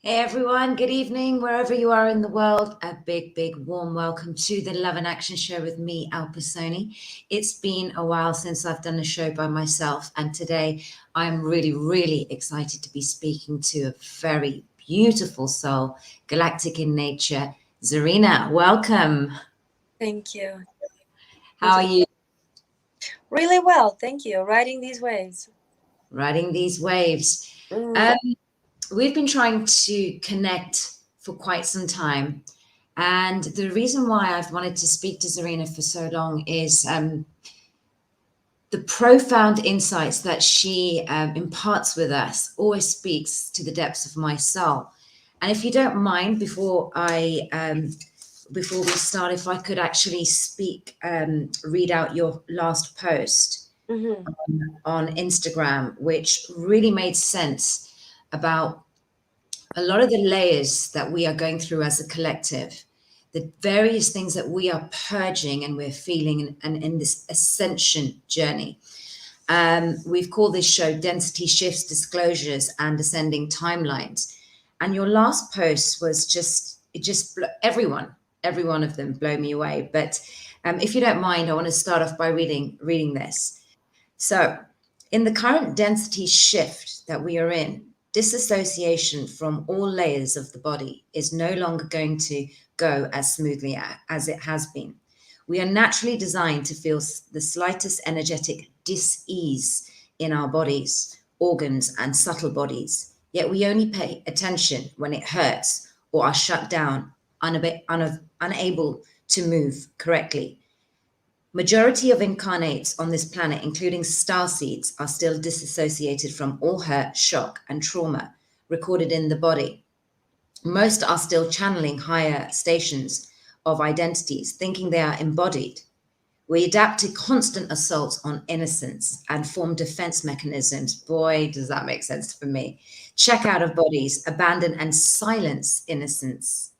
Hey everyone, good evening, wherever you are in the world. A big, warm welcome to the Love and Action Show with me, Alpa Soni. It's been a while since I've done a show by myself, and today I'm really excited to be speaking to a very beautiful soul, galactic in nature, Zarina. Welcome. Thank you. How are you? Really well, thank you. Riding these waves. Riding these waves. Mm. We've been trying to connect for quite some time. And the reason why I've wanted to speak to Zarina for so long is the profound insights that she imparts with us always speaks to the depths of my soul. And if you don't mind, before we start, if I could actually read out your last post Mm-hmm. on Instagram, which really made sense about a lot of the layers that we are going through as a collective, the various things that we are purging and we're feeling and in this ascension journey. We've called this show Density Shifts, Disclosures, and Ascending Timelines. And your last post was every one of them blow me away. But if you don't mind, I want to start off by reading this. So, in the current density shift that we are in, disassociation from all layers of the body is no longer going to go as smoothly as it has been. We are naturally designed to feel the slightest energetic dis-ease in our bodies, organs, and subtle bodies. Yet we only pay attention when it hurts or are shut down, unable to move correctly. Majority of incarnates on this planet, including starseeds, are still disassociated from all hurt, shock, and trauma recorded in the body. Most are still channeling higher stations of identities, thinking they are embodied. We adapt to constant assaults on innocence and form defense mechanisms. Boy, does that make sense for me. Check out of bodies, abandon and silence innocence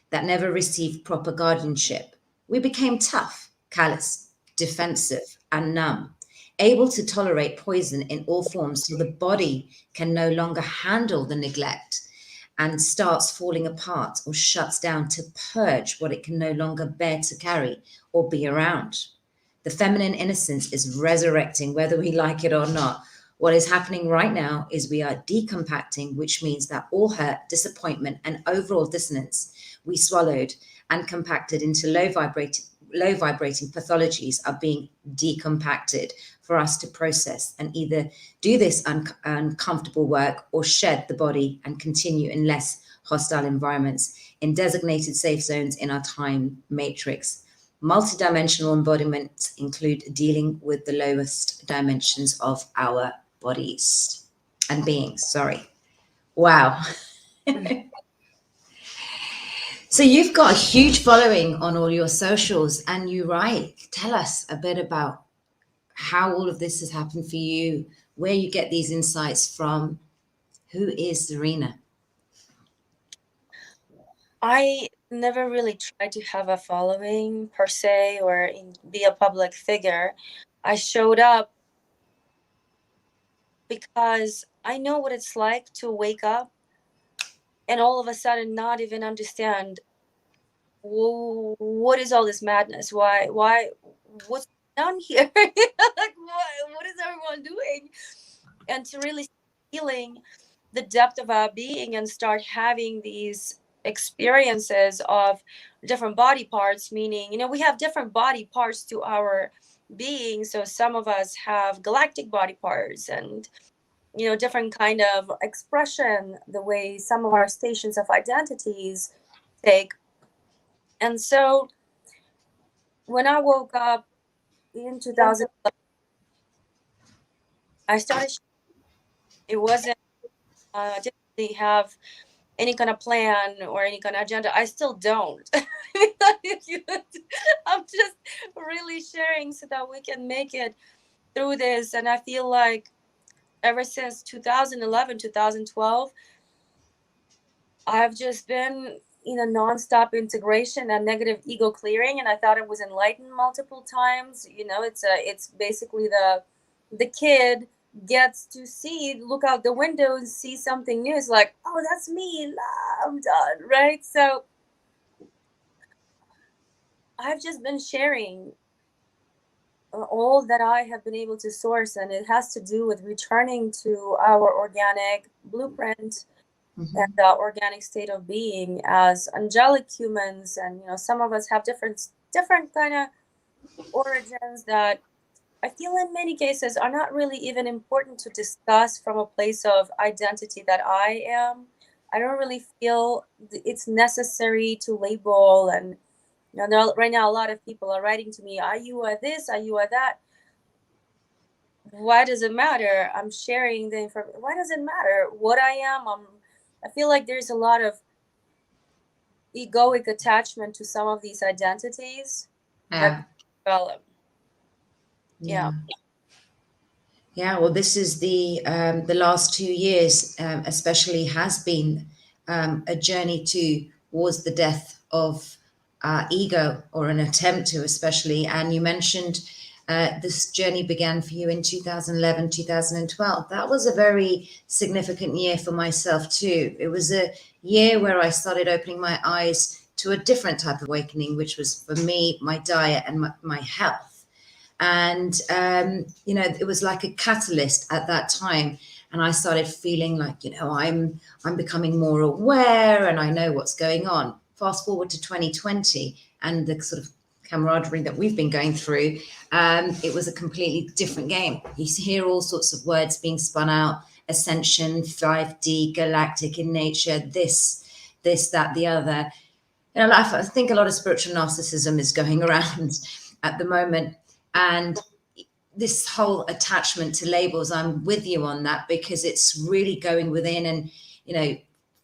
that never received proper guardianship. We became tough, callous, defensive, and numb, able to tolerate poison in all forms so the body can no longer handle the neglect and starts falling apart or shuts down to purge what it can no longer bear to carry or be around. The feminine innocence is resurrecting, whether we like it or not. What is happening right now is we are decompacting, which means that all hurt, disappointment, and overall dissonance we swallowed and compacted into low vibrating pathologies are being decompacted for us to process and either do this uncomfortable work or shed the body and continue in less hostile environments in designated safe zones in our time matrix. Multidimensional embodiments include dealing with the lowest dimensions of our bodies and beings. Sorry. Wow. So you've got a huge following on all your socials, and you write. Tell us a bit about how all of this has happened for you, where you get these insights from. Who is Zarina? I never really tried to have a following per se or be a public figure. I showed up because I know what it's like to wake up and all of a sudden not even understand what is all this madness? What's down here? Like, what is everyone doing? And to really feeling the depth of our being and start having these experiences of different body parts, meaning, we have different body parts to our being. So some of us have galactic body parts and different kind of expression, the way some of our stations of identities take. And so when I woke up in 2000, I started. It wasn't. Didn't really have any kind of plan or any kind of agenda. I still don't. I'm just really sharing so that we can make it through this. And I feel like ever since 2011, 2012, I've just been in a nonstop integration and negative ego clearing. And I thought it was enlightened multiple times. It's basically the kid gets to look out the window and see something new, it's like, oh, that's me, I'm done, right? So I've just been sharing all that I have been able to source, and it has to do with returning to our organic blueprint and Mhm. the organic state of being as angelic humans. And some of us have different kind of origins that I feel in many cases are not really even important to discuss from a place of identity that I am. I don't really feel it's necessary to label. And right now a lot of people are writing to me, are you a this, are you a that? Why does it matter? I'm sharing the information. Why does it matter what I am? I feel like there's a lot of egoic attachment to some of these identities that Yeah. develop. Yeah. Yeah. Yeah, well, this is the last 2 years, especially has been a journey towards the death of ego, or an attempt to, especially. And you mentioned this journey began for you in 2011, 2012. That was a very significant year for myself too. It was a year where I started opening my eyes to a different type of awakening, which was for me, my diet and my health. And it was like a catalyst at that time, and I started feeling like, I'm becoming more aware, and I know what's going on. Fast forward to 2020 and the sort of camaraderie that we've been going through. It was a completely different game. You hear all sorts of words being spun out: ascension, 5D, galactic in nature, this, that, the other. I think a lot of spiritual narcissism is going around at the moment. And this whole attachment to labels, I'm with you on that, because it's really going within and,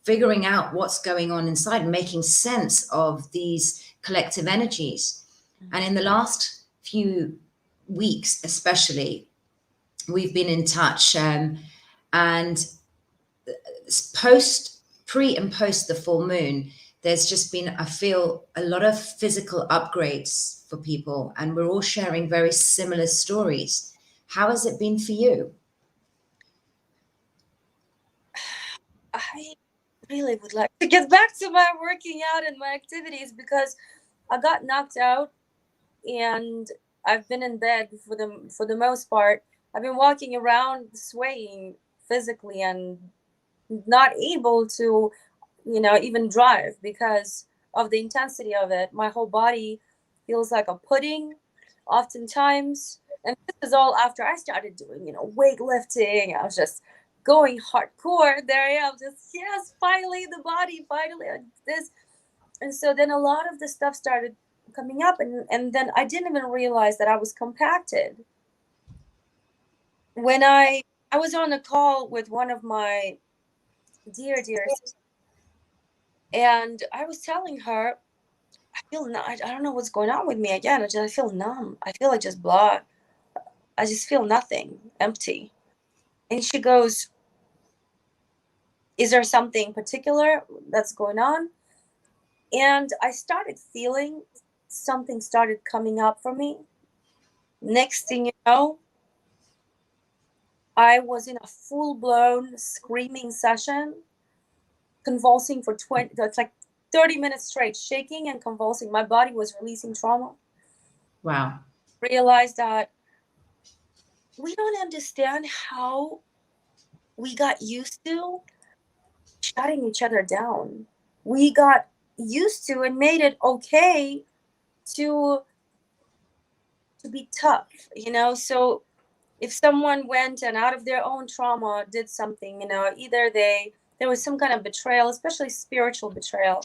figuring out what's going on inside and making sense of these collective energies. And in the last few weeks, especially, we've been in touch, and pre and post the full moon, there's just been, I feel, a lot of physical upgrades for people, and we're all sharing very similar stories. How has it been for you? I really would like to get back to my working out and my activities, because I got knocked out and I've been in bed for the most part. I've been walking around swaying physically and not able to, even drive because of the intensity of it. My whole body feels like a pudding oftentimes. And this is all after I started doing, weightlifting. I was just going hardcore. There I am, just, yes, finally the body, finally this. And so then a lot of the stuff started coming up, and then I didn't even realize that I was compacted. When I was on a call with one of my dear, and I was telling her, I feel I don't know what's going on with me again. I feel numb. I feel like just blah. I just feel nothing, empty. And she goes, is there something particular that's going on? And I started feeling something started coming up for me. Next thing you know, I was in a full blown screaming session, convulsing for 20, that's like 30 minutes straight, shaking and convulsing. My body was releasing trauma. Wow. Realized that we don't understand how we got used to shutting each other down. We got used to and made it okay to be tough, So if someone went and out of their own trauma did something, either there was some kind of betrayal, especially spiritual betrayal,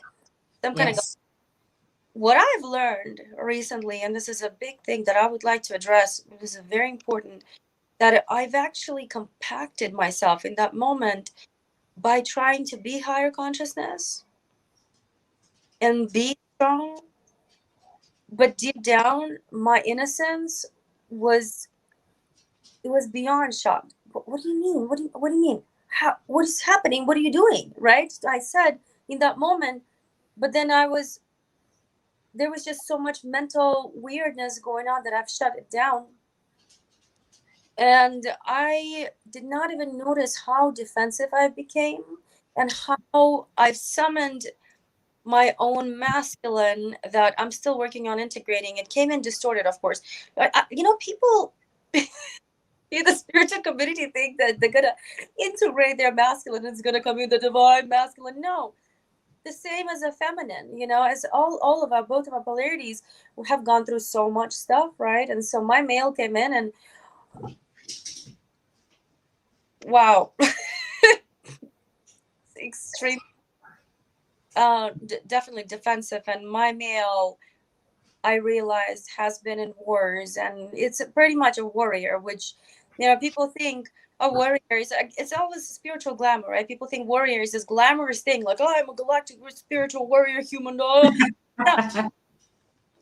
some kind of. Yes. What I've learned recently, and this is a big thing that I would like to address, because it's very important, that I've actually compacted myself in that moment by trying to be higher consciousness and be strong. But deep down, my innocence was it was beyond shocked. What do you mean? What do you mean? How? What is happening? What are you doing? Right? I said in that moment, but then there was just so much mental weirdness going on that I've shut it down. And I did not even notice how defensive I became and how I've summoned my own masculine that I'm still working on integrating. It came in distorted, of course. People in the spiritual community think that they're gonna integrate their masculine, it's gonna come in the divine masculine. No, the same as a feminine, as all of our both of our polarities have gone through so much stuff, right? And so my male came in and wow, extreme, definitely defensive. And my male, I realized, has been in wars, and it's pretty much a warrior, which people think a warrior is, it's always spiritual glamour, right? People think warrior is this glamorous thing, like, oh, I'm a galactic spiritual warrior human. No,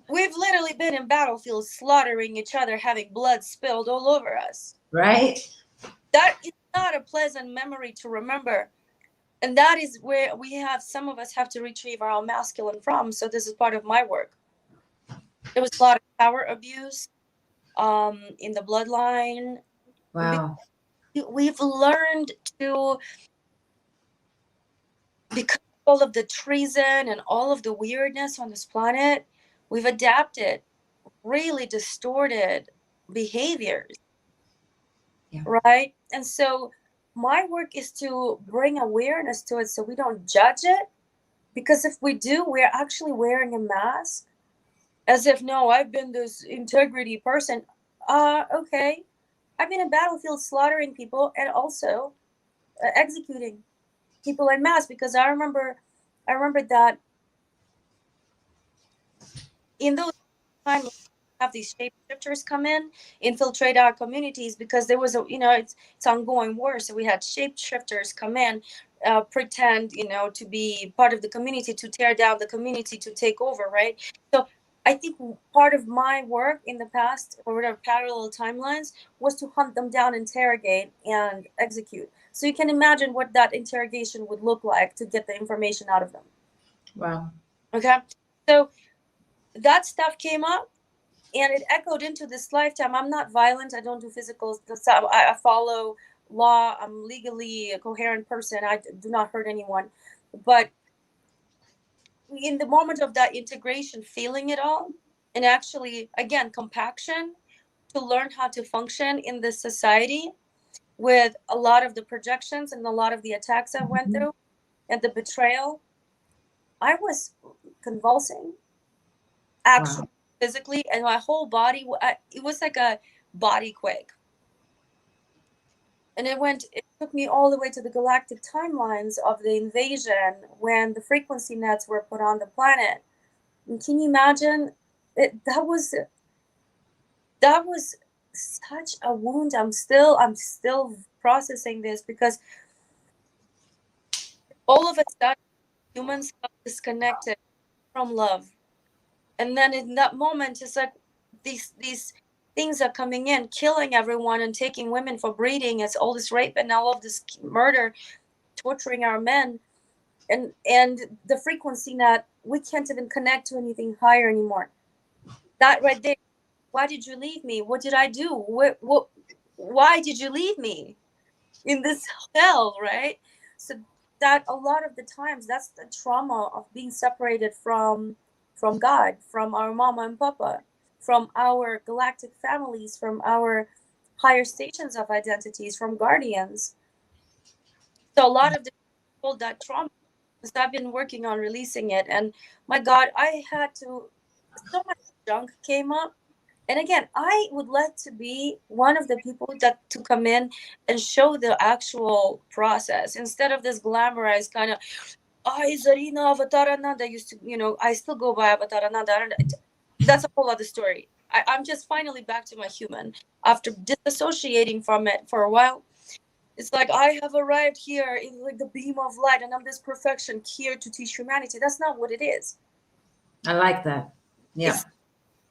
we've literally been in battlefields slaughtering each other, having blood spilled all over us. Right. That is not a pleasant memory to remember. And that is where some of us have to retrieve our own masculine from. So this is part of my work. There was a lot of power abuse in the bloodline. Wow. We've learned to, because of all of the treason and all of the weirdness on this planet, we've adapted really distorted behaviors. Yeah. Right? And so my work is to bring awareness to it so we don't judge it. Because if we do, we're actually wearing a mask as if, no, I've been this integrity person. Okay. I've been in battlefield slaughtering people and also executing people en masse, because I remember that in those times, have these shapeshifters come in, infiltrate our communities, because there was it's ongoing war. So we had shapeshifters come in, pretend, to be part of the community, to tear down the community, to take over, right? So I think part of my work in the past, or whatever parallel timelines, was to hunt them down, interrogate, and execute. So you can imagine what that interrogation would look like to get the information out of them. Wow. Okay. So that stuff came up, and it echoed into this lifetime. I'm not violent. I don't do physical stuff. I follow law. I'm legally a coherent person. I do not hurt anyone. But in the moment of that integration, feeling it all, and actually, again, compaction, to learn how to function in this society with a lot of the projections and a lot of the attacks I went through and the betrayal, I was convulsing, actually. Wow. Physically, and my whole body, it was like a body quake. And it took me all the way to the galactic timelines of the invasion, when the frequency nets were put on the planet. And can you imagine? That was such a wound. I'm still processing this, because all of a sudden humans got disconnected from love. And then in that moment, it's like these things are coming in, killing everyone and taking women for breeding. It's all this rape and all of this murder, torturing our men. And the frequency that we can't even connect to anything higher anymore. That right there. Why did you leave me? What did I do? Why did you leave me in this hell, right? So that a lot of the times, that's the trauma of being separated from God, from our mama and papa, from our galactic families, from our higher stations of identities, from guardians. So a lot of the people, that trauma, because I've been working on releasing it, and my God, I had to, so much junk came up. And again, I would like to be one of the people that to come in and show the actual process, instead of this glamorized kind of, Zarina, Avatar Ananda used to, I still go by Avatar Ananda. That's a whole other story. I'm just finally back to my human after disassociating from it for a while. It's like I have arrived here in like the beam of light, and I'm this perfection here to teach humanity. That's not what it is. I like that. Yeah.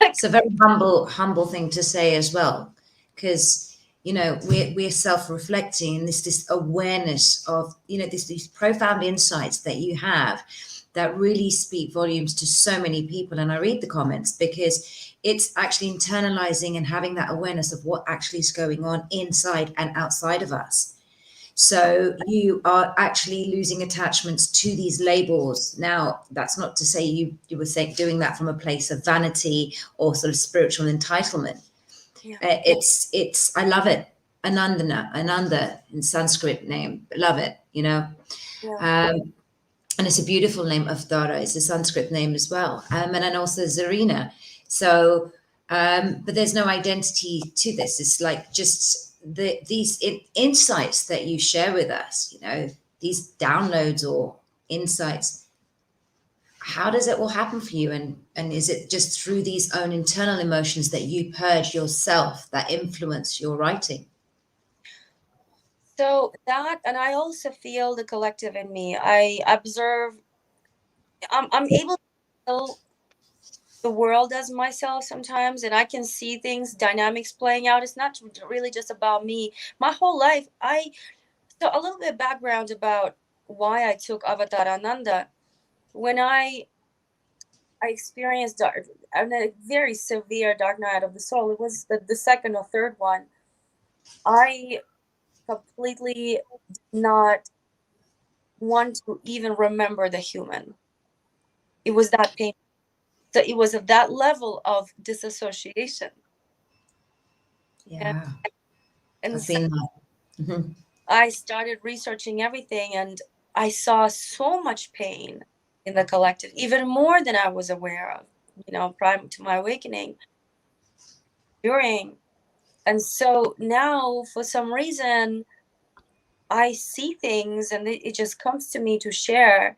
It's a very humble thing to say as well, because we're self-reflecting, and this awareness of these profound insights that you have, that really speak volumes to so many people. And I read the comments because it's actually internalizing and having that awareness of what actually is going on inside and outside of us. So you are actually losing attachments to these labels. Now, that's not to say you were saying doing that from a place of vanity or sort of spiritual entitlement. Yeah. It's I love it. Ananda in Sanskrit name, love it. Yeah. And it's a beautiful name. Avtara is a Sanskrit name as well, and then also Zarina. So, but there's no identity to this. It's like just these insights that you share with us. These downloads or insights. How does it all happen for you? And is it just through these own internal emotions that you purge yourself that influence your writing? So that, and I also feel the collective in me. I observe. I'm able to feel the world as myself sometimes, and I can see things, dynamics playing out. It's not really just about me. My whole life, so a little bit of background about why I took Avatar Ananda. When I experienced a very severe dark night of the soul, it was the second or third one. I completely did not want to even remember the human. It was that painful. So it was at that level of disassociation. And, Yeah, and I've so been there. I started researching everything, and I saw so much pain in the collective, even more than I was aware of, prior to my awakening, during. And so now, for some reason, I see things and it just comes to me to share.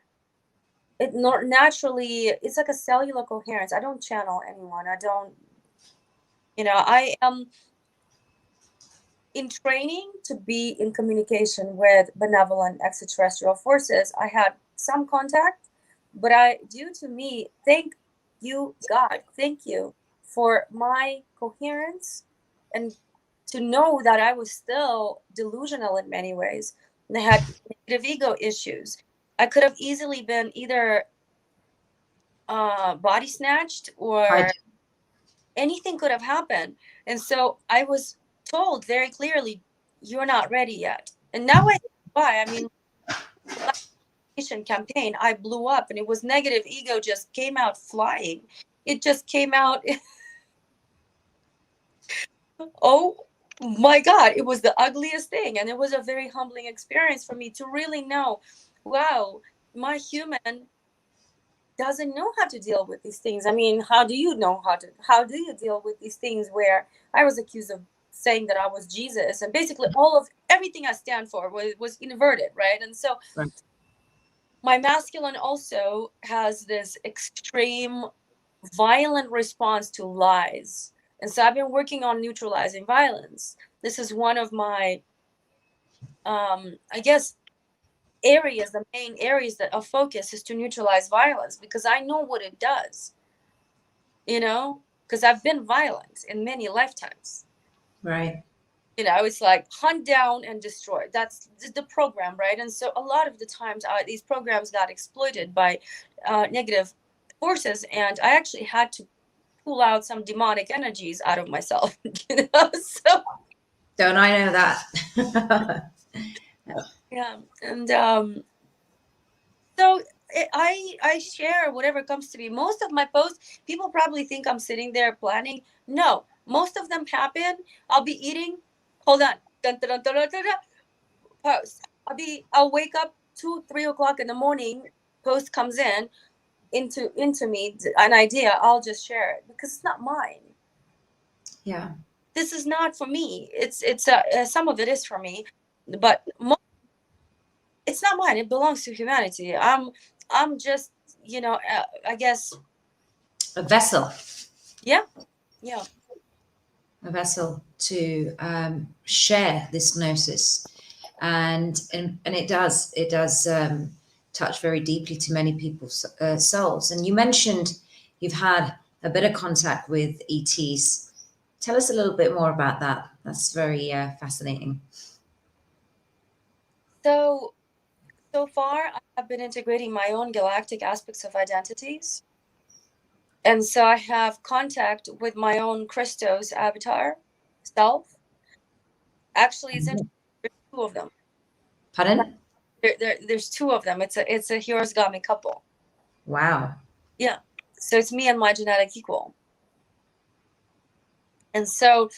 It not naturally, it's like a cellular coherence. I don't channel anyone. I don't, I am in training to be in communication with benevolent extraterrestrial forces. I had some contact, but due to me, thank you, God, thank you for my coherence, and to know that I was still delusional in many ways. And I had negative ego issues. I could have easily been either body snatched, I or anything could have happened. And so I was told very clearly, you're not ready yet. And now I see why. I mean, campaign, I blew up, and it was negative ego just came out flying. It just came out. Oh my God, it was the ugliest thing. And it was a very humbling experience for me to really know, wow, my human doesn't know how to deal with these things. I mean, how do you deal with these things where I was accused of saying that I was Jesus, and basically all of everything I stand for was inverted, right? And so Right. my masculine also has this extreme violent response to lies. And so I've been working on neutralizing violence. This is one of my I guess areas, the main areas that of focus is to neutralize violence, because I know what it does, because I've been violent in many lifetimes. Right. It's like hunt down and destroy. That's the program, right? And so a lot of the times these programs got exploited by negative forces, and I actually had to pull out some demonic energies out of myself. So Don't I know that? yeah, and so I share whatever comes to me. Most of my posts, people probably think I'm sitting there planning. No, most of them happen. I'll be eating. Hold on. Dun, dun, dun, dun, dun, dun, post. I'll wake up 2, 3 o'clock in the morning. Post comes into me, an idea. I'll just share it because it's not mine. Yeah. This is not for me. It's some of it is for me, but it's not mine. It belongs to humanity. I'm just, I guess. A vessel. Yeah. Yeah. A vessel to share this gnosis, and it does touch very deeply to many people's souls. And you mentioned you've had a bit of contact with ETs. Tell us a little bit more about that. That's very fascinating. So so far, I have been integrating my own galactic aspects of identities. And so I have contact with my own Christos avatar self. Actually, it's interesting. There's two of them. Pardon? There's two of them. It's a Hirosgami couple. Wow. Yeah. So it's me and my genetic equal. And so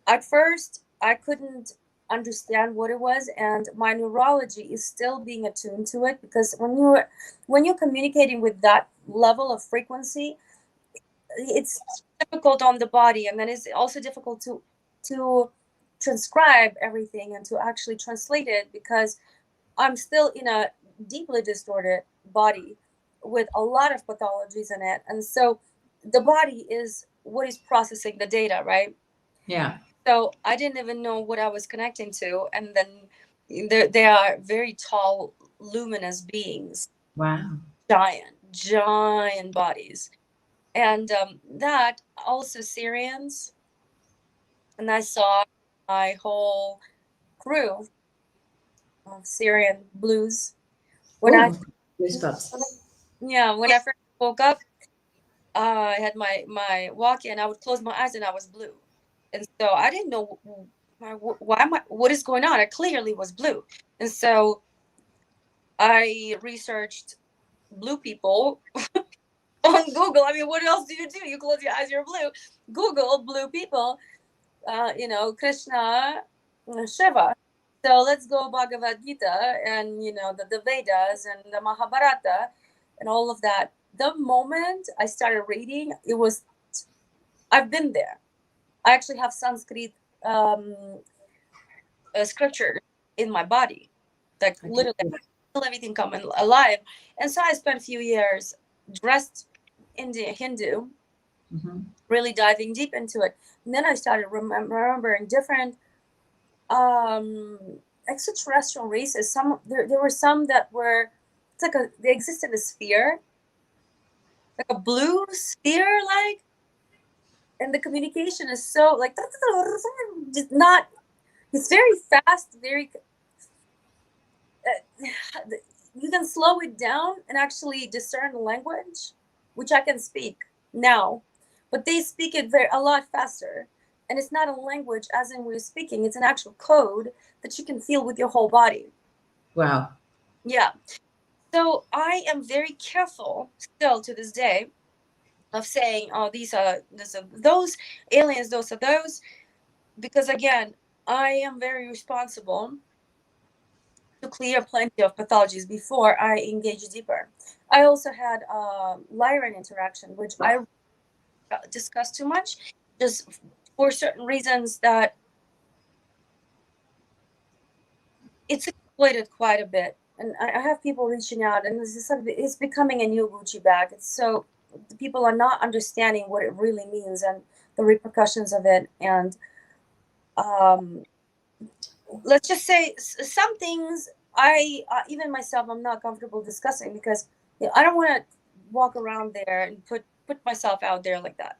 at first I couldn't understand what it was, and my neurology is still being attuned to it, because when you're communicating with that level of frequency, it's difficult on the body, and then it's also difficult to transcribe everything and to actually translate it, because I'm still in a deeply distorted body with a lot of pathologies in it. And so the body is what is processing the data, right? Yeah. So I didn't even know what I was connecting to. And then they are very tall, luminous beings. Wow. Giant bodies. And that also Syrians. And I saw my whole crew of Syrian blues. When Goosebumps. when I first woke up, I had my walk-in. I would close my eyes and I was blue, and so I didn't know what is going on. I clearly was blue, and so I researched blue people on Google. I mean, what else do? You close your eyes, you're blue. Google blue people. Krishna, Shiva. So let's go Bhagavad Gita and the Vedas and the Mahabharata and all of that. The moment I started reading, I've been there. I actually have Sanskrit scripture in my body, like literally I feel everything coming alive. And so I spent a few years dressed in the Hindu, really diving deep into it. And then I started remembering different extraterrestrial races. There were some that were, they exist in a sphere, like a blue sphere, and the communication is so not, it's very fast, very you can slow it down and actually discern the language, which I can speak now, but they speak it a lot faster. And it's not a language as in we're speaking, it's an actual code that you can feel with your whole body. Wow. Yeah. So I am very careful still to this day of saying, oh, these are those aliens, those are those, because again, I am very responsible to clear plenty of pathologies before I engage deeper. I also had a Lyran interaction, which I discuss too much, just for certain reasons that it's exploited quite a bit. And I have people reaching out, and it's becoming a new Gucci bag. It's so people are not understanding what it really means and the repercussions of it. And let's just say some things even myself, I'm not comfortable discussing, because I don't want to walk around there and put myself out there like that.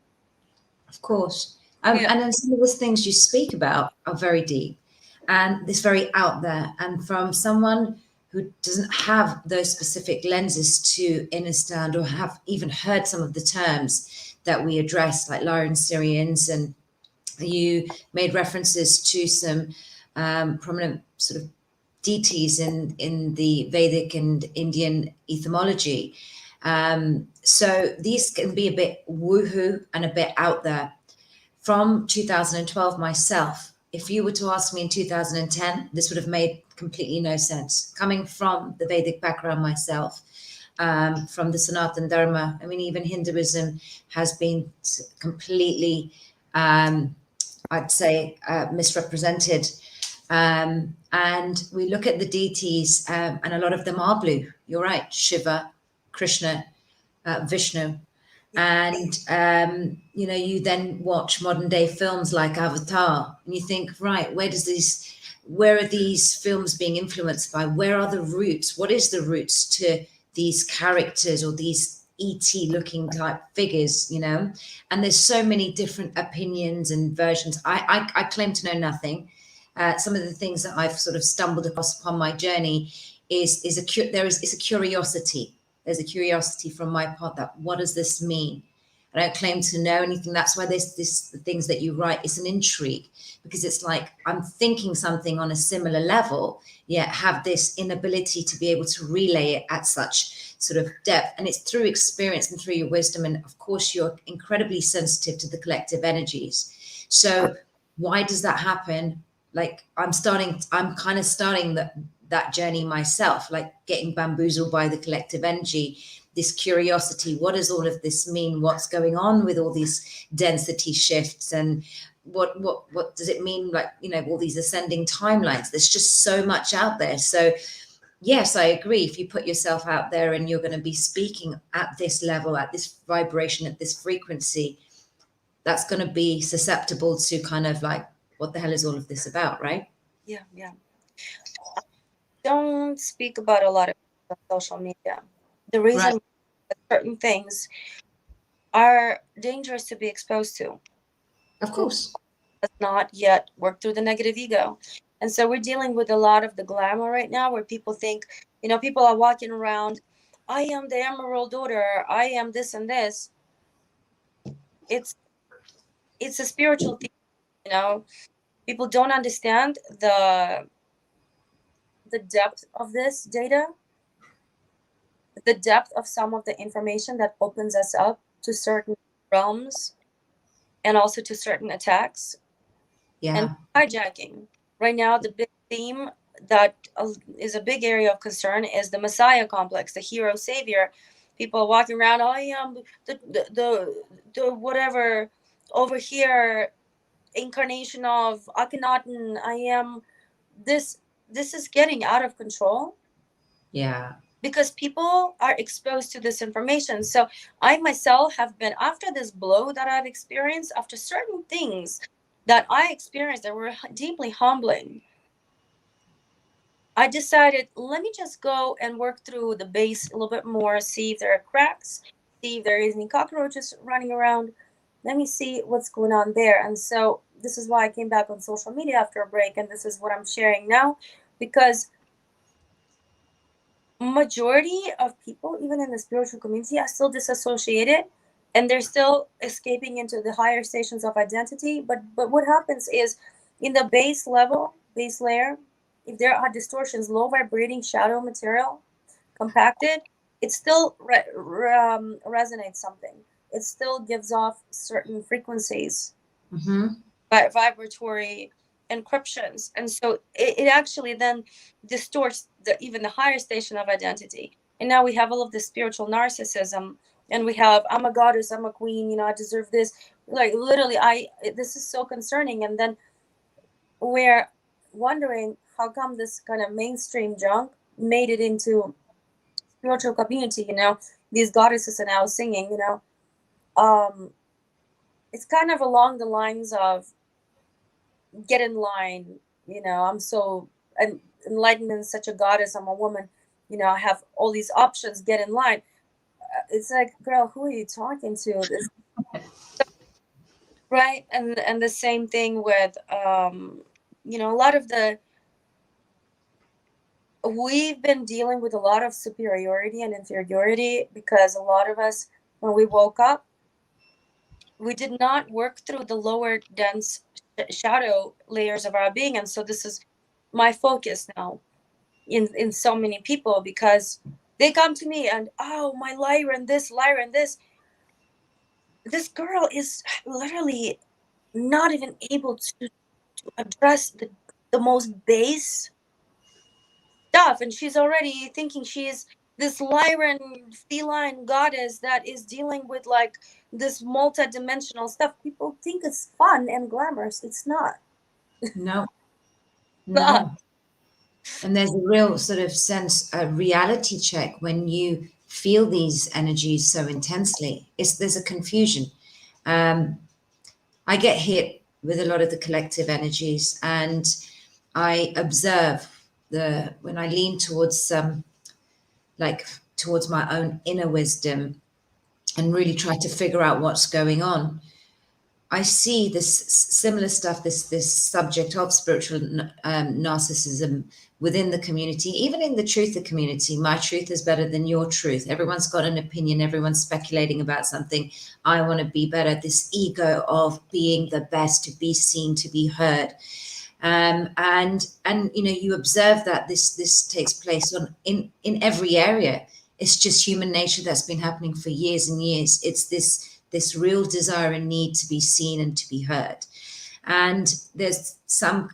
Of course. And then some of the things you speak about are very deep and it's very out there. And from someone who doesn't have those specific lenses to understand or have even heard some of the terms that we address, like Lyran Syrians, and you made references to some prominent sort of deities in the Vedic and Indian etymology. So these can be a bit woohoo and a bit out there. From 2012 myself, if you were to ask me in 2010, this would have made completely no sense. Coming from the Vedic background myself, from the Sanatana Dharma, I mean, even Hinduism has been completely, I'd say, misrepresented. And we look at the deities, and a lot of them are blue. You're right, Shiva, Krishna, Vishnu. And, you then watch modern day films like Avatar and you think, right, where are these films being influenced by? Where are the roots? What is the roots to these characters or these ET looking type figures, And there's so many different opinions and versions. I claim to know nothing. Some of the things that I've sort of stumbled across upon my journey is a curiosity. There's a curiosity from my part that what does this mean? I don't claim to know anything. That's why there's the things that you write. It's an intrigue, because it's like I'm thinking something on a similar level, yet have this inability to be able to relay it at such sort of depth. And it's through experience and through your wisdom. And of course, you're incredibly sensitive to the collective energies. So why does that happen? Like I'm kind of starting that journey myself, like getting bamboozled by the collective energy, this curiosity. What does all of this mean? What's going on with all these density shifts? And what does it mean? Like, you know, all these ascending timelines. There's just so much out there. So yes, I agree. If you put yourself out there and you're going to be speaking at this level, at this vibration, at this frequency, that's going to be susceptible to kind of like, what the hell is all of this about, right? Yeah. Don't speak about a lot of on social media. The reason Right. that certain things are dangerous to be exposed to. Of course. Has not yet worked through the negative ego. And so we're dealing with a lot of the glamour right now, where people think, you know, people are walking around, I am the emerald daughter, I am this and this. It's a spiritual thing, you know. People don't understand the depth of this data, the depth of some of the information that opens us up to certain realms and also to certain attacks. Yeah. And hijacking. Right now, the big theme that is a big area of concern is the Messiah complex, the hero savior. People are walking around, I am the whatever over here incarnation of Akhenaten. I am this. This is getting out of control. Yeah. Because people are exposed to this information. So I myself have been, after this blow that I've experienced, after certain things that I experienced that were deeply humbling, I decided, let me just go and work through the base a little bit more, see if there are cracks, see if there is any cockroaches running around. Let me see what's going on there. And so this is why I came back on social media after a break, and this is what I'm sharing now, because majority of people, even in the spiritual community, are still disassociated, and they're still escaping into the higher stations of identity. But what happens is, in the base layer, if there are distortions, low vibrating shadow material compacted, it still resonates something. It still gives off certain frequencies, vibratory encryptions, and so it actually then distorts even the higher station of identity. And now we have all of this spiritual narcissism, and we have, I'm a goddess, I'm a queen, you know, I deserve this. Like literally, this is so concerning. And then we're wondering how come this kind of mainstream junk made it into spiritual community. You know, these goddesses are now singing, you know. It's kind of along the lines of, get in line, you know, I'm enlightened and such a goddess, I'm a woman, you know, I have all these options, get in line. It's like, girl, who are you talking to? Right. And the same thing with you know, a lot of we've been dealing with a lot of superiority and inferiority, because a lot of us, when we woke up, we did not work through the lower dense shadow layers of our being. And so this is my focus now in so many people, because they come to me and, oh, my Lyra and this girl is literally not even able to address the most base stuff, and she's already thinking she's this Lyran feline goddess that is dealing with like this multi-dimensional stuff. People think it's fun and glamorous. It's not. No. Not. And there's a real sort of sense, a reality check when you feel these energies so intensely. There's a confusion. I get hit with a lot of the collective energies, and I observe when I lean towards towards my own inner wisdom and really try to figure out what's going on. I see this similar stuff, this subject of spiritual narcissism within the community, even in the truther community. My truth is better than your truth. Everyone's got an opinion. Everyone's speculating about something. I want to be better. This ego of being the best, to be seen, to be heard. And you know, you observe that this takes place in every area. It's just human nature that's been happening for years and years. It's this real desire and need to be seen and to be heard. And there's some,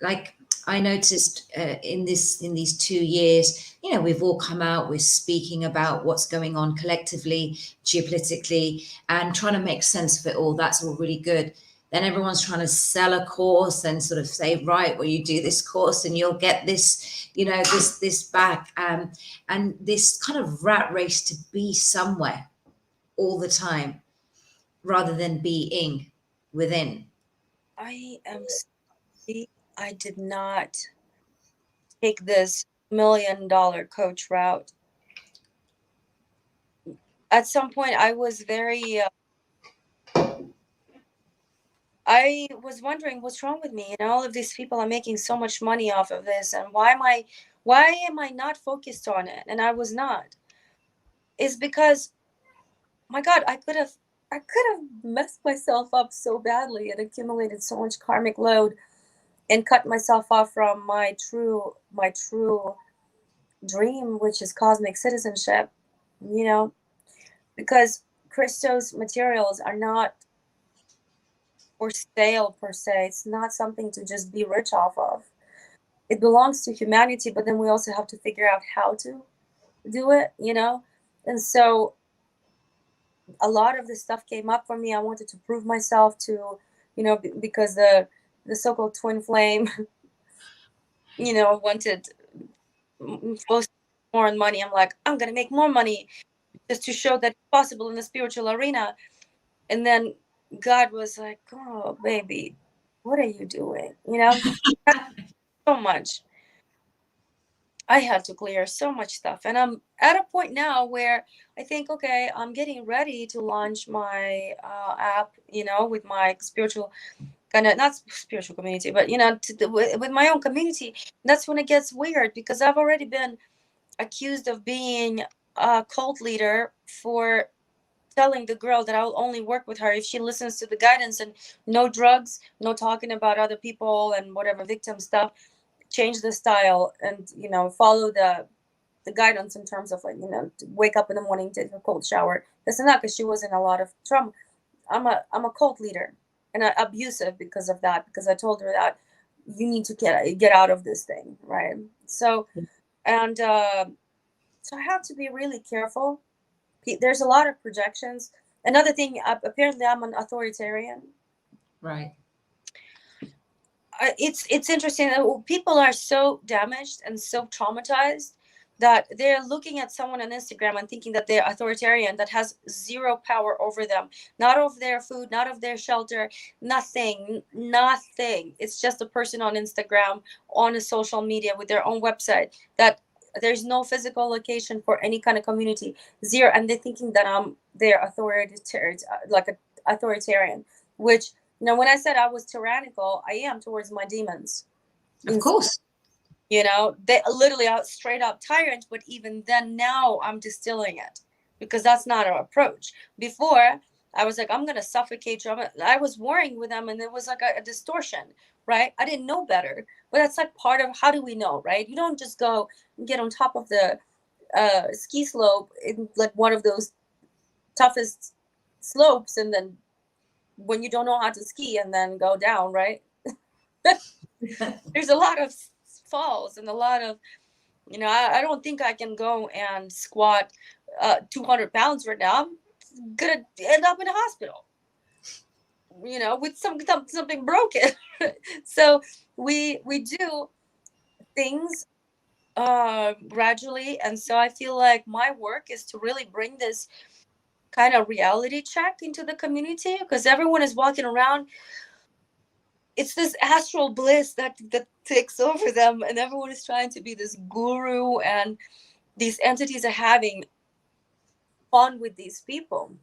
like I noticed in these 2 years, you know, we've all come out, we're speaking about what's going on collectively, geopolitically, and trying to make sense of it all. That's all really good. Then everyone's trying to sell a course and sort of say, right, well, you do this course and you'll get this, you know, this back. And this kind of rat race to be somewhere all the time, rather than being within. I am sorry. I did not take this $1 million coach route. At some point, I was very. I was wondering what's wrong with me, and all of these people are making so much money off of this, and why am I not focused on it? And I was not. It's because, my God, I could have messed myself up so badly and accumulated so much karmic load and cut myself off from my true dream, which is cosmic citizenship, you know, because Christos materials are not for sale per se. It's not something to just be rich off of. It belongs to humanity, but then we also have to figure out how to do it, you know? And so a lot of this stuff came up for me. I wanted to prove myself to, you know, because the so-called twin flame, you know, wanted most more money. I'm like, I'm gonna make more money just to show that it's possible in the spiritual arena. And then God was like, oh baby, what are you doing? You know, so much. I had to clear so much stuff. And I'm at a point now where I think, okay, I'm getting ready to launch my app, you know, with my spiritual kind of, not spiritual community, but, you know, with my own community. That's when it gets weird, because I've already been accused of being a cult leader for telling the girl that I'll only work with her if she listens to the guidance, and no drugs, no talking about other people and whatever victim stuff. Change the style and, you know, follow the guidance in terms of, like, you know, wake up in the morning, take a cold shower, this and that, because she was in a lot of trauma. I'm a cult leader, and abusive because of that, because I told her that you need to get out of this thing, right? So, and so I have to be really careful. There's a lot of projections. Another thing, apparently I'm an authoritarian. Right. It's interesting that people are so damaged and so traumatized that they're looking at someone on Instagram and thinking that they're authoritarian, that has zero power over them, not of their food, not of their shelter, nothing. It's just a person on Instagram, on a social media with their own website, that there's no physical location for any kind of community, zero. And they're thinking that I'm their authoritarian, like a authoritarian, which, you know, when I said I was tyrannical, I am towards my demons. Of course. You know, they literally are straight up tyrant, but even then now I'm distilling it, because that's not our approach. Before, I was like, I'm going to suffocate you. I was warring with them, and it was like a distortion, right? I didn't know better. But that's like part of, how do we know, right? You don't just go and get on top of the ski slope in like one of those toughest slopes, and then when you don't know how to ski, and then go down, right? There's a lot of falls and a lot of, you know, I don't think I can go and squat 200 pounds right now. I'm gonna end up in a hospital, you know, with something broken. So we do things gradually, and so I feel like my work is to really bring this kind of reality check into the community, because everyone is walking around, it's this astral bliss that takes over them, and everyone is trying to be this guru, and these entities are having fun with these people,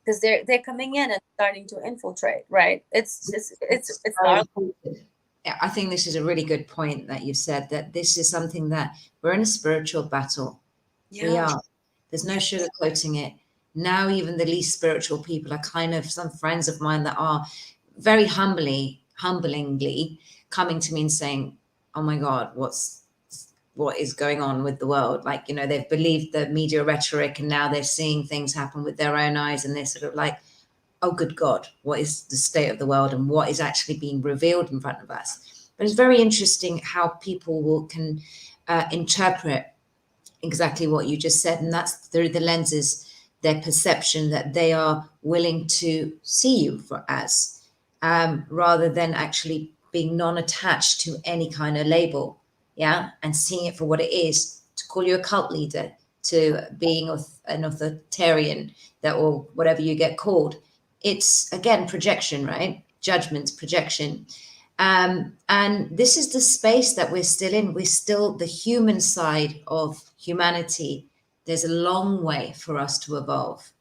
because they're coming in and starting to infiltrate, right? It's just it's very not. important. Yeah, I think this is a really good point that you said, that this is something that we're in a spiritual battle. We Yeah. are. There's no sugarcoating it. Now, even the least spiritual people are kind of, some friends of mine that are very humblingly coming to me and saying, "Oh my God, what is going on with the world?" Like, you know, they've believed the media rhetoric and now they're seeing things happen with their own eyes, and they're sort of like, "Oh, good God, what is the state of the world and what is actually being revealed in front of us?" But it's very interesting how people can interpret exactly what you just said, and that's through the lenses, their perception that they are willing to see you for as, rather than actually being non-attached to any kind of label, yeah, and seeing it for what it is. To call you a cult leader, to being an authoritarian, that, or whatever you get called, it's again projection, right? Judgments, projection. And this is the space that we're still in. We're still the human side of humanity. There's a long way for us to evolve,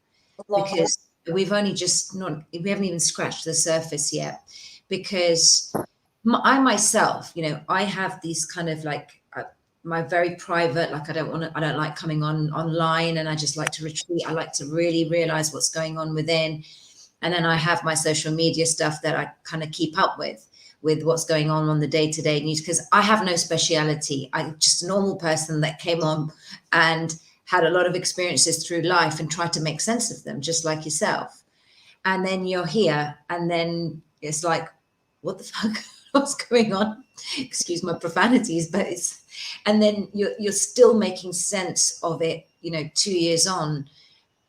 Long. because we've only just not, we haven't even scratched the surface yet. Because I myself, you know, I have these kind of like my very private, like I don't like coming on online, and I just like to retreat. I like to really realize what's going on within. And then I have my social media stuff that I kind of keep up with what's going on the day-to-day news, because I have no speciality. I'm just a normal person that came on and had a lot of experiences through life and tried to make sense of them, just like yourself. And then you're here, and then it's like, what the fuck? What's going on? Excuse my profanities, but it's, and then you're still making sense of it, you know, 2 years on,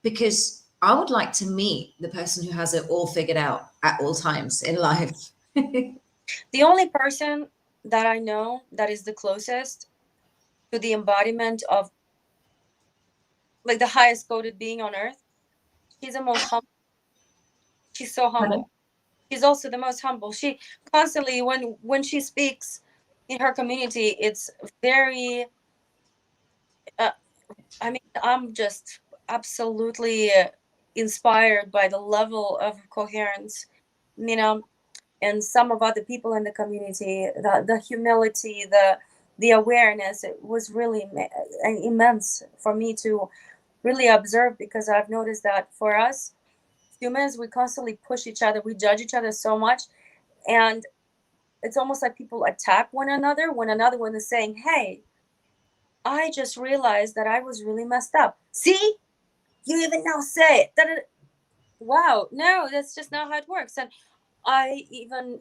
because I would like to meet the person who has it all figured out at all times in life. The only person that I know that is the closest to the embodiment of like the highest coded being on earth, she's the most humble. She's so humble. She's also the most humble. She constantly, when she speaks in her community, it's very uh, I mean, I'm just absolutely inspired by the level of coherence, you know, and some of other people in the community, the humility, the awareness. It was really immense for me to really observe, because I've noticed that for us humans, we constantly push each other, we judge each other so much, and it's almost like people attack one another when another one is saying, "Hey, I just realized that I was really messed up. See, you even now say it." Da-da-da. Wow, no, that's just not how it works. And I even,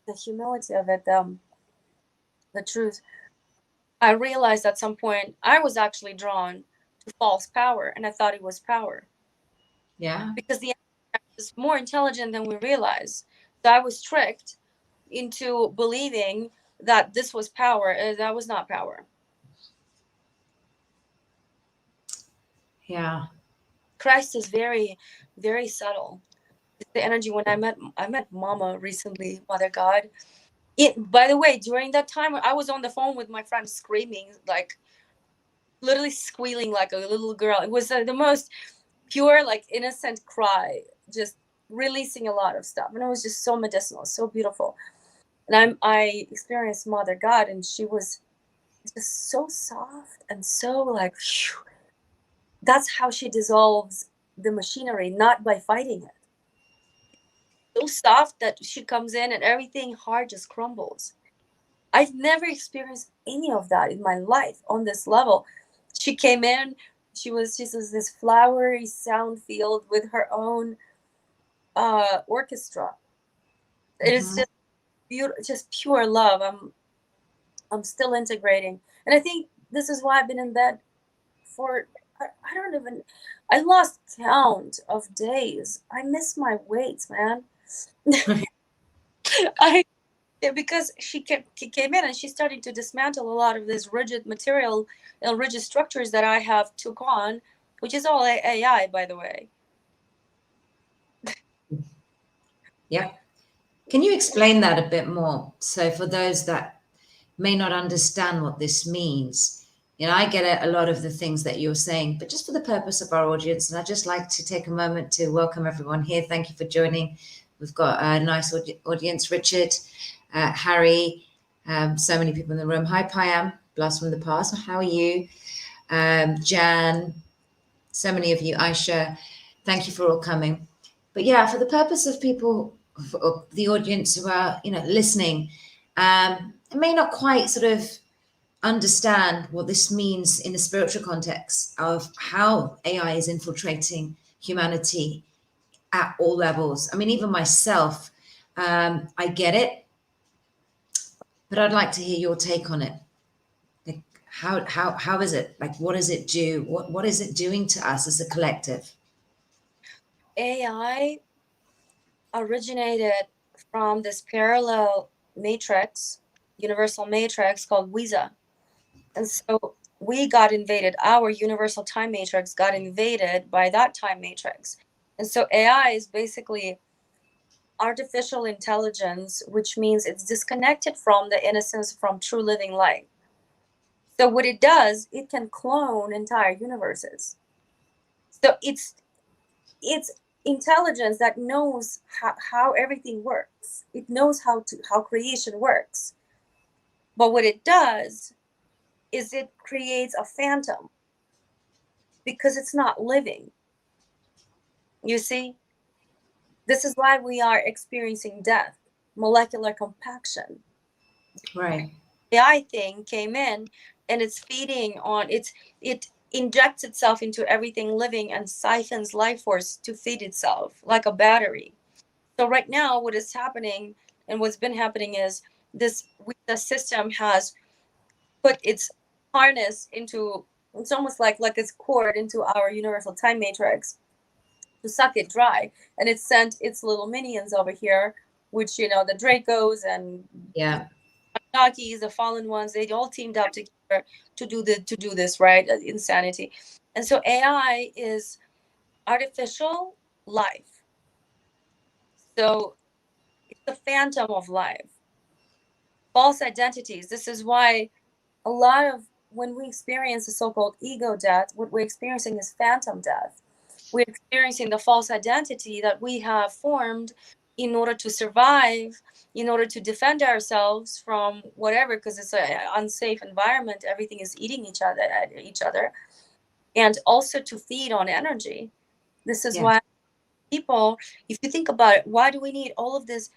the humility of it, the truth. I realized at some point I was actually drawn to false power, and I thought it was power Yeah. because the enemy is more intelligent than we realize. So I was tricked into believing that this was power, and that was not power. Yeah. Christ is very, very subtle. It's the energy. When I met Mama recently, Mother God. By the way, during that time, I was on the phone with my friend, screaming, like literally squealing like a little girl. It was the most pure, like innocent cry, just releasing a lot of stuff, and it was just so medicinal, so beautiful. And I experienced Mother God, and she was just so soft and so like, phew. That's how she dissolves the machinery, not by fighting it. So soft that she comes in and everything hard just crumbles. I've never experienced any of that in my life on this level. She came in, she was this flowery sound field with her own orchestra. It is Mhm. just beautiful, just pure love. I'm still integrating, and I think this is why I've been in bed for I don't even, I lost count of days. I miss my weights, man. I because she came in and she's starting to dismantle a lot of this rigid material and rigid structures that I have took on, which is all AI, by the way. Yep. Can you explain that a bit more? So, for those that may not understand what this means, I get a lot of the things that you're saying, but just for the purpose of our audience, and I'd just like to take a moment to welcome everyone here. Thank you for joining. We've got a nice audience, Richard, Harry, so many people in the room. Hi, Payam, blast from the past. How are you? Jan, so many of you, Aisha, thank you for all coming. But yeah, for the purpose of people, of the audience who are, listening, may not quite sort of understand what this means in a spiritual context of how AI is infiltrating humanity at all levels. I mean, even myself, I get it, but I'd like to hear your take on it. Like, how is it? Like, what does it do? What is it doing to us as a collective? AI originated from this parallel matrix, universal matrix called WISA. And so we got invaded, our universal time matrix got invaded by that time matrix. And so AI is basically artificial intelligence, which means it's disconnected from the innocence, from true living life. So what it does, it can clone entire universes. So it's intelligence that knows how everything works. It knows how creation works. But what it does is it creates a phantom because it's not living. You see, this is why we are experiencing death, molecular compaction. Right. The AI thing came in and it's feeding on it injects itself into everything living and siphons life force to feed itself like a battery. So right now what is happening and what's been happening is the system has put its harness into, it's almost like its cord into our universal time matrix to suck it dry, and it sent its little minions over here, which the Dracos and Yeah. Nakis, the fallen ones, they all teamed up together to do this, right? Insanity. And so AI is artificial life. So it's the phantom of life. False identities. This is why a lot of when we experience the so-called ego death, what we're experiencing is phantom death. We're experiencing the false identity that we have formed in order to survive, in order to defend ourselves from whatever, because it's an unsafe environment. Everything is eating each other, and also to feed on energy. This is why people, if you think about it, why do we need all of this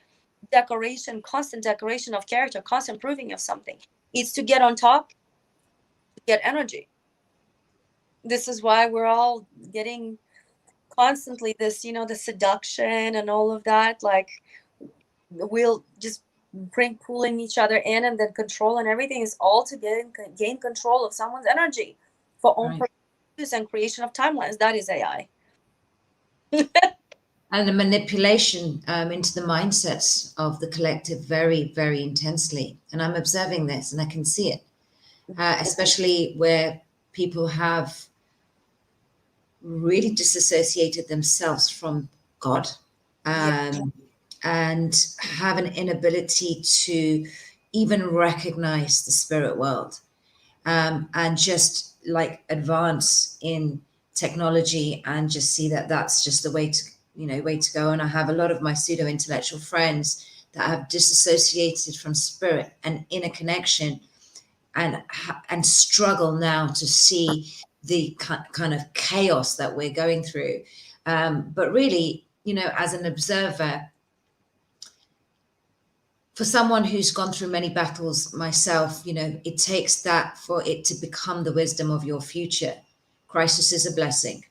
decoration, constant decoration of character, constant proving of something? It's to get on top, to get energy. This is why we're all getting constantly this, the seduction and all of that. Like, we'll just pulling each other in, and then control and everything is all to gain control of someone's energy for own purposes and creation of timelines. That is AI. And the manipulation into the mindsets of the collective very, very intensely. And I'm observing this and I can see it, especially where people have really disassociated themselves from God, and have an inability to even recognize the spirit world, and just like advance in technology and just see that that's just the way to go. And I have a lot of my pseudo intellectual friends that have disassociated from spirit and inner connection, and struggle now to see the kind of chaos that we're going through. But really, as an observer, for someone who's gone through many battles myself, it takes that for it to become the wisdom of your future. Crisis is a blessing.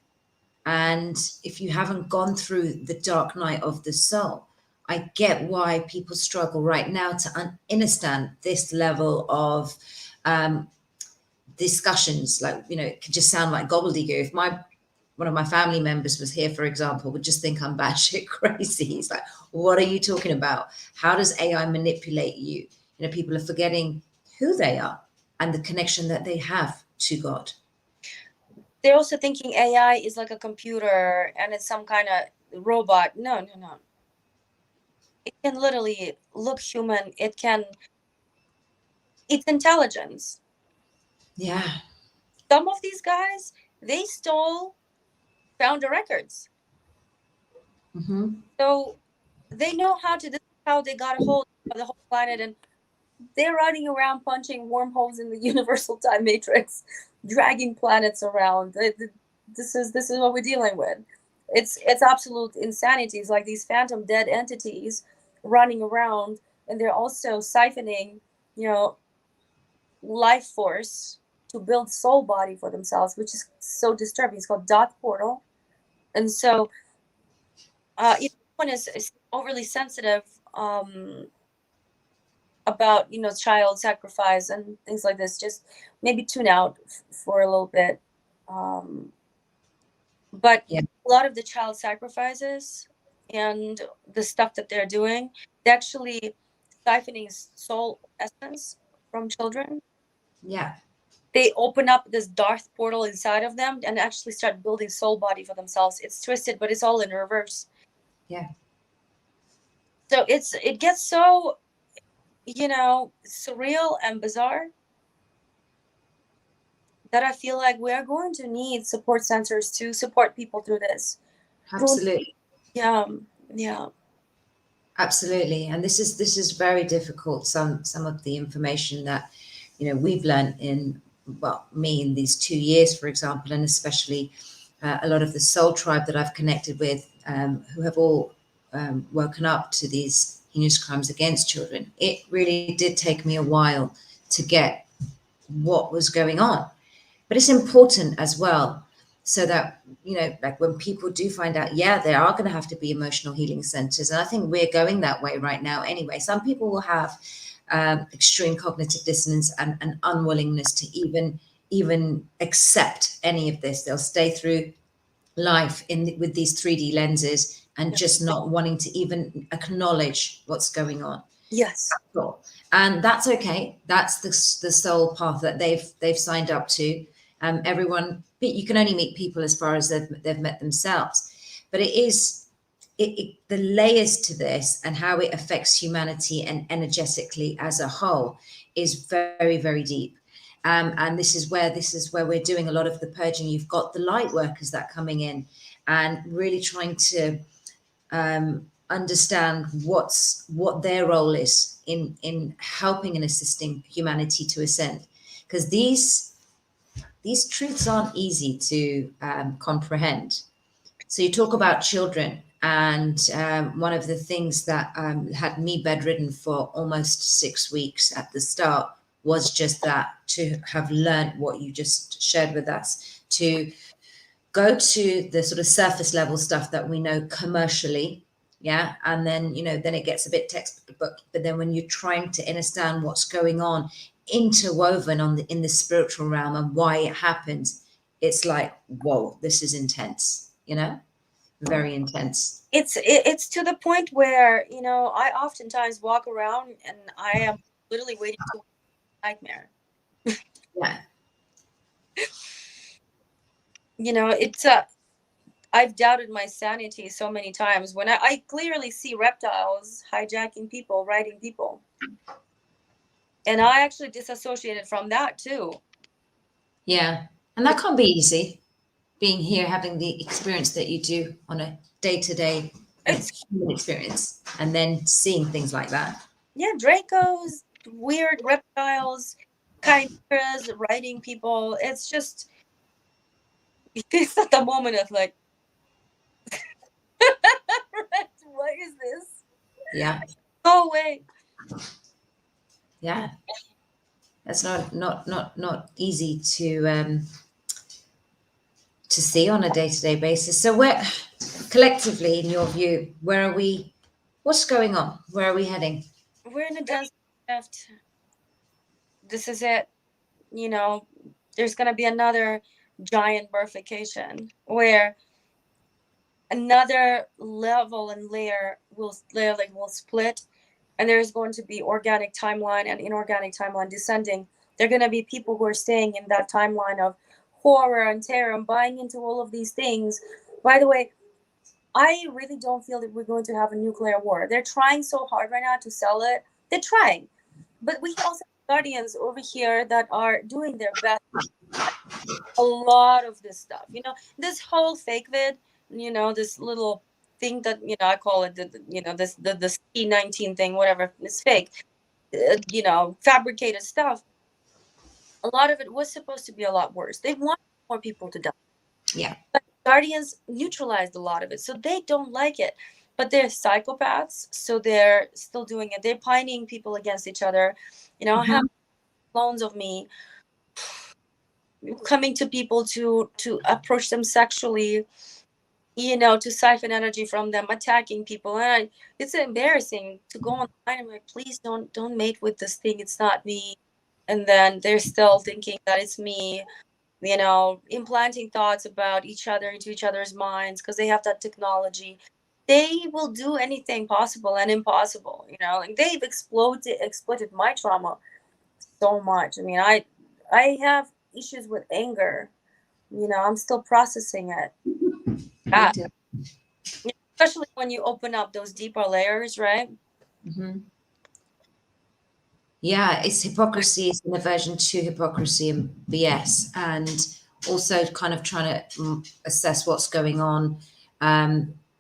And if you haven't gone through the dark night of the soul, I get why people struggle right now to understand this level of discussions. Like, it could just sound like gobbledygook. If one of my family members was here, for example, would just think I'm batshit crazy. He's like, what are you talking about? How does AI manipulate you? People are forgetting who they are and the connection that they have to God. They're also thinking AI is like a computer and it's some kind of robot. No. It can literally look human. It's intelligence. Yeah. some of these guys, they stole founder records. So they know how to, this is how they got a hold of the whole planet, and they're running around punching wormholes in the universal time matrix, dragging planets around. This is what we're dealing with. It's absolute insanity. It's like these phantom dead entities running around, and they're also siphoning, life force to build soul body for themselves, which is so disturbing. It's called Dot Portal. And so one is overly sensitive about child sacrifice and things like this, just maybe tune out for a little bit. But Yeah. a lot of the child sacrifices and the stuff that they're doing, they're actually siphoning soul essence from children. Yeah. They open up this Darth portal inside of them and actually start building soul body for themselves. It's twisted, but it's all in reverse. Yeah. So it gets so, surreal and bizarre that I feel like we are going to need support centers to support people through this. Absolutely. Yeah. Absolutely. And this is very difficult. Some of the information that, we've learned in, well, me in these 2 years, for example, and especially a lot of the soul tribe that I've connected with, who have all woken up to these heinous crimes against children. It really did take me a while to get what was going on. But it's important as well, so that, like when people do find out, yeah, there are going to have to be emotional healing centers. And I think we're going that way right now anyway. Some people will have extreme cognitive dissonance and unwillingness to even accept any of this. They'll stay through life with these 3D lenses and just not wanting to even acknowledge what's going on. Yes. And that's okay. That's the soul path that they've signed up to. Everyone, you can only meet people as far as they've met themselves. But the layers to this and how it affects humanity and energetically as a whole is very, very deep. And this is where we're doing a lot of the purging. You've got the light workers that are coming in and really trying to understand what their role is in helping and assisting humanity to ascend, because these truths aren't easy to comprehend. So you talk about children, and one of the things that had me bedridden for almost 6 weeks at the start was just that, to have learned what you just shared with us, to go to the sort of surface level stuff that we know commercially. Yeah. And then, then it gets a bit textbook, but then when you're trying to understand what's going on interwoven in the spiritual realm and why it happens, it's like, whoa, this is intense, very intense. It's to the point where, I oftentimes walk around and I am literally waiting to nightmare. Yeah. It's I've doubted my sanity so many times when I clearly see reptiles hijacking people, riding people. And I actually disassociated from that too. Yeah. And that can't be easy, being here, having the experience that you do on a day-to-day human experience, and then seeing things like that. Yeah, Dracos, weird reptiles, chimeras, riding people. It's just, it's at the moment of like, what is this? Yeah. Go away. Yeah. That's not easy to see on a day-to-day basis. So where, collectively, in your view, where are we? What's going on? Where are we heading? We're in a dense shift. This is it. There's going to be another giant bifurcation where another level and layer will split, and there's going to be organic timeline and inorganic timeline descending. There are going to be people who are staying in that timeline of horror and terror and buying into all of these things. By the way, I really don't feel that we're going to have a nuclear war. They're trying so hard right now to sell it. They're trying. But we also have guardians over here that are doing their best. a lot of this stuff. This whole fake vid, this little thing that, I call it the C19 thing, whatever, it's fake, fabricated stuff. A lot of it was supposed to be a lot worse. They want more people to die. Yeah. But Guardians neutralized a lot of it, so they don't like it. But they're psychopaths, so they're still doing it. They're pining people against each other. I have clones of me coming to people to approach them sexually, to siphon energy from them, attacking people. And it's embarrassing to go online. I'm like, please don't mate with this thing. It's not me. And then they're still thinking that it's me, implanting thoughts about each other into each other's minds because they have that technology. They will do anything possible and impossible, and they've exploited my trauma so much. I mean, I have issues with anger. I'm still processing it. Yeah. Especially when you open up those deeper layers, right? Yeah, it's hypocrisy, it's an aversion to hypocrisy and BS, and also kind of trying to assess what's going on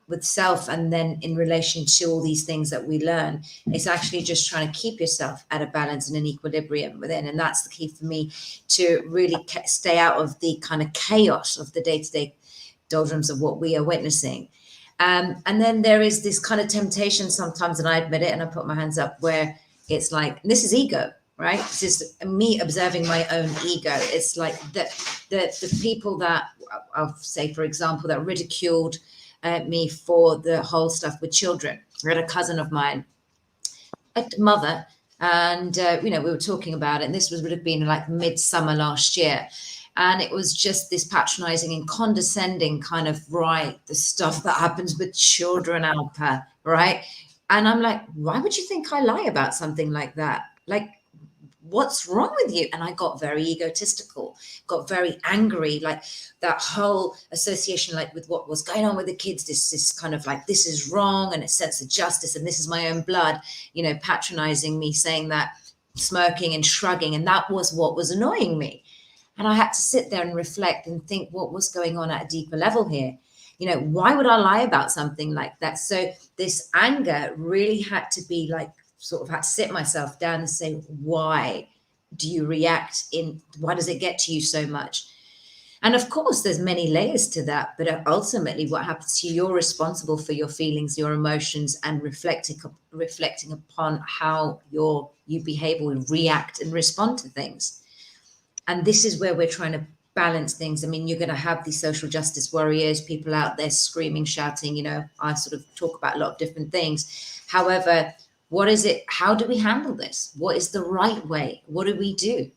with self, and then in relation to all these things that we learn, it's actually just trying to keep yourself at a balance and an equilibrium within, and that's the key for me, to really stay out of the kind of chaos of the day-to-day doldrums of what we are witnessing. And then there is this kind of temptation sometimes, and I admit it, and I put my hands up, where it's like, this is ego, right? This is me observing my own ego. It's like the people that, I'll say, for example, that ridiculed me for the whole stuff with children. I had a cousin of mine, a mother, and we were talking about it, and this would have been like midsummer last year. And it was just this patronizing and condescending kind of, right, the stuff that happens with children, Alpa, right? And I'm like, why would you think I lie about something like that? Like, what's wrong with you? And I got very egotistical, got very angry, like that whole association, like with what was going on with the kids, this kind of like, this is wrong, and a sense of justice, and this is my own blood, patronizing me, saying that, smirking and shrugging. And that was what was annoying me. And I had to sit there and reflect and think what was going on at a deeper level here. Why would I lie about something like that? So this anger really had to be like, sort of had to sit myself down and say, why do you react why does it get to you so much? And of course, there's many layers to that, but ultimately what happens to you, you're responsible for your feelings, your emotions, and reflecting upon how you behave or react and respond to things. And this is where we're trying to balance things. I mean, you're going to have these social justice warriors, people out there screaming, shouting, I sort of talk about a lot of different things. However, what is it? How do we handle this? What is the right way? What do we do?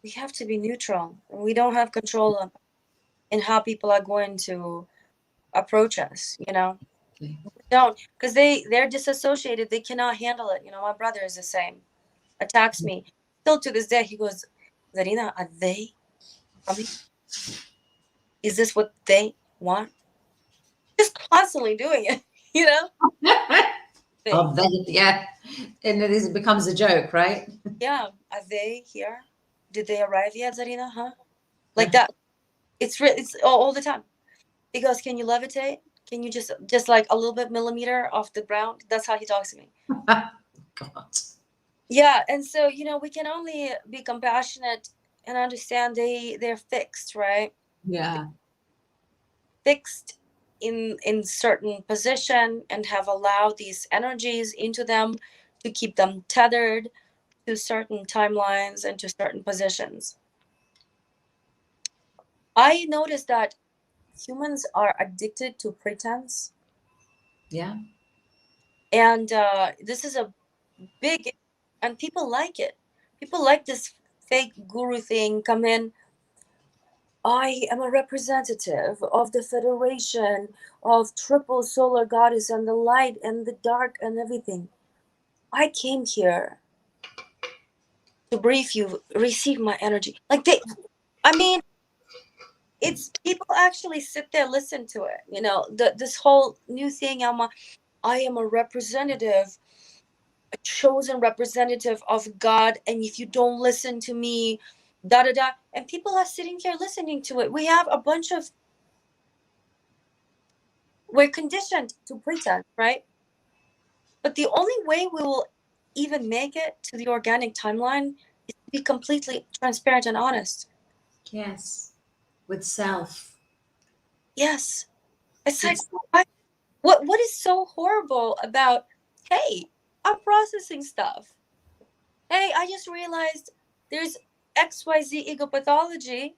We have to be neutral. We don't have control in how people are going to approach us, We don't, because they're disassociated. They cannot handle it. My brother is the same. Attacks me. Still to this day, he goes, Zarina, are they coming? Is this what they want? Just constantly doing it, Oh, yeah. And it becomes a joke, right? Yeah. Are they here? Did they arrive yet, Zarina? Huh? Like that. It's all the time. Because can you levitate? Can you just like a little bit millimeter off the ground? That's how he talks to me. God. Yeah. And so, we can only be compassionate and understand they're fixed, right? Yeah. Fixed in certain position, and have allowed these energies into them to keep them tethered to certain timelines and to certain positions. I noticed that humans are addicted to pretense. Yeah. And this is a big, and people like it. People like this fake guru thing. Come in, I am a representative of the Federation of Triple Solar Goddess and the light and the dark and everything. I came here to brief you, receive my energy. Like it's people actually sit there, listen to it. This whole new thing, I am a representative, a chosen representative of God, and if you don't listen to me, da da da, and people are sitting here listening to it. We have a bunch of, we're conditioned to pretend, right? But the only way we will even make it to the organic timeline is to be completely transparent and honest. Yes. With self. Yes. It's like, It's, what is so horrible about, hey, I'm processing stuff. Hey, I just realized there's XYZ ego pathology